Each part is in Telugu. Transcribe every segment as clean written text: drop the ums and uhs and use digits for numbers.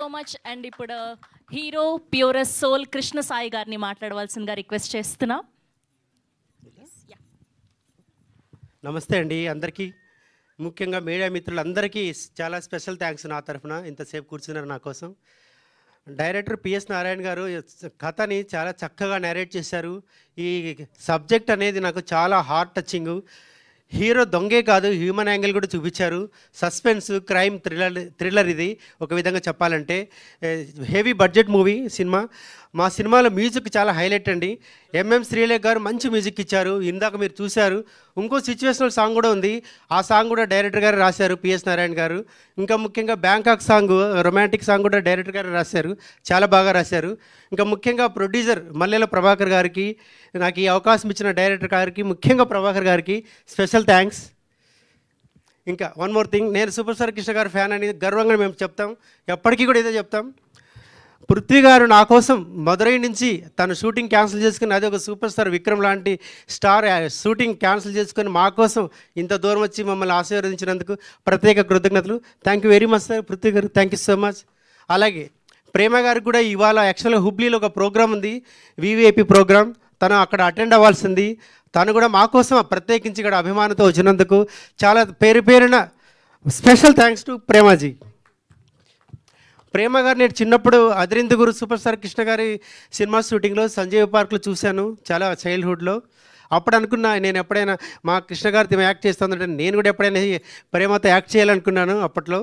So much. అండ్ ఇప్పుడు hero purest soul Krishna Sai గారిని మాట్లాడవలసిందిగా రిక్వెస్ట్ చేస్తున్నా. నమస్తే అండి అందరికీ, ముఖ్యంగా మీడియా మిత్రులందరికీ చాలా స్పెషల్ థ్యాంక్స్ నా తరఫున. ఇంతసేపు కూర్చున్నారు నా కోసం. డైరెక్టర్ పిఎస్ నారాయణ గారు కథని చాలా చక్కగా నేరేట్ చేశారు. ఈ సబ్జెక్ట్ అనేది నాకు చాలా హార్ట్ టచింగు. హీరో దొంగే కాదు, హ్యూమన్ యాంగిల్ కూడా చూపించారు. సస్పెన్స్, క్రైమ్, థ్రిల్లర్ ఇది ఒక విధంగా చెప్పాలంటే. Heavy budget movie cinema. మా సినిమాలో మ్యూజిక్ చాలా హైలైట్ అండి. ఎంఎం శ్రీలేఖ్ గారు మంచి మ్యూజిక్ ఇచ్చారు. ఇందాక మీరు చూశారు. ఇంకో సిచ్యువేషనల్ సాంగ్ కూడా ఉంది. ఆ సాంగ్ కూడా డైరెక్టర్ గారు రాశారు, పిఎస్ నారాయణ గారు. ఇంకా ముఖ్యంగా బ్యాంకాక్ సాంగ్, రొమాంటిక్ సాంగ్ కూడా డైరెక్టర్ గారు రాశారు. చాలా బాగా రాశారు. ఇంకా ముఖ్యంగా ప్రొడ్యూసర్ మల్లెల ప్రభాకర్ గారికి, నాకు ఈ అవకాశం ఇచ్చిన డైరెక్టర్ గారికి, ముఖ్యంగా ప్రభాకర్ గారికి స్పెషల్ థ్యాంక్స్. ఇంకా వన్ మోర్ థింగ్, నేను సూపర్ స్టార్ కృష్ణ గారి ఫ్యాన్ అని గర్వంగా మేము చెప్తాం, ఎప్పటికీ కూడా ఇదే చెప్తాం. పృథ్వీ గారు నా కోసం మదురై నుంచి తను షూటింగ్ క్యాన్సిల్ చేసుకుని, అదే ఒక సూపర్ స్టార్ విక్రమ్ లాంటి స్టార్ షూటింగ్ క్యాన్సిల్ చేసుకొని మా కోసం ఇంత దూరం వచ్చి మమ్మల్ని ఆశీర్వదించినందుకు ప్రత్యేక కృతజ్ఞతలు. Thank you very much sir Prithvi గారు, థ్యాంక్ యూ సో మచ్. అలాగే ప్రేమ గారికి కూడా ఇవాళ యాక్చువల్గా హుబ్లీలో ఒక ప్రోగ్రామ్ ఉంది, వివిఐపి ప్రోగ్రామ్. తను అక్కడ అటెండ్ అవ్వాల్సింది. తను కూడా మా కోసం ప్రత్యేకించి ఇక్కడ అభిమానంతో వచ్చినందుకు చాలా పేరున స్పెషల్ థ్యాంక్స్ టు ప్రేమాజీ. ప్రేమ గారు నేను చిన్నప్పుడు అదిరిందుగురు సూపర్ స్టార్ కృష్ణ గారి సినిమా షూటింగ్లో సంజయ్ పార్క్లో చూశాను, చాలా చైల్డ్హుడ్లో. అప్పుడు అనుకున్నా నేను ఎప్పుడైనా మా కృష్ణ గారితో యాక్ట్ చేస్తుందంటే నేను కూడా ఎప్పుడైనా ప్రేమతో యాక్ట్ చేయాలనుకున్నాను అప్పట్లో.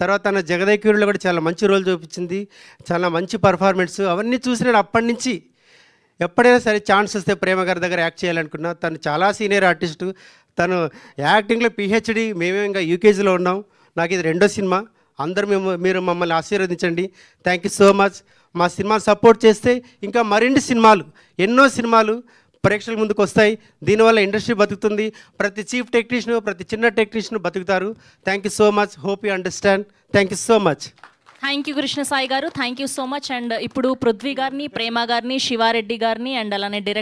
తర్వాత తన జగదేకీరులో కూడా చాలా మంచి రోల్ చూపించింది, చాలా మంచి పర్ఫార్మెన్స్. అవన్నీ చూసి నేను అప్పటి నుంచి ఎప్పుడైనా సరే ఛాన్స్ వస్తే ప్రేమ గారి దగ్గర యాక్ట్ చేయాలనుకున్నా. తను చాలా సీనియర్ ఆర్టిస్టు, తను యాక్టింగ్లో పిహెచ్డి. మేమే ఇంకా యూకేజీలో ఉన్నాం. నాకు ఇది రెండో సినిమా. అందరూ మీరు మమ్మల్ని ఆశీర్వదించండి. Thank you so much. మా సినిమాని సపోర్ట్ చేస్తే ఇంకా మరిన్ని సినిమాలు, ఎన్నో సినిమాలు ప్రేక్షకుల ముందుకు వస్తాయి. దీనివల్ల ఇండస్ట్రీ బతుకుతుంది. ప్రతి చీఫ్ టెక్నీషియన్, ప్రతి చిన్న టెక్నీషియన్ బతుకుతారు. Thank you so much. Hope you understand. Thank you so much. Thank you Krishna Sai garu, thank you so much. And ఇప్పుడు పృథ్వీ గారిని, ప్రేమ గారిని, శివారెడ్డి గారిని అండ్ అలానే డైరెక్టర్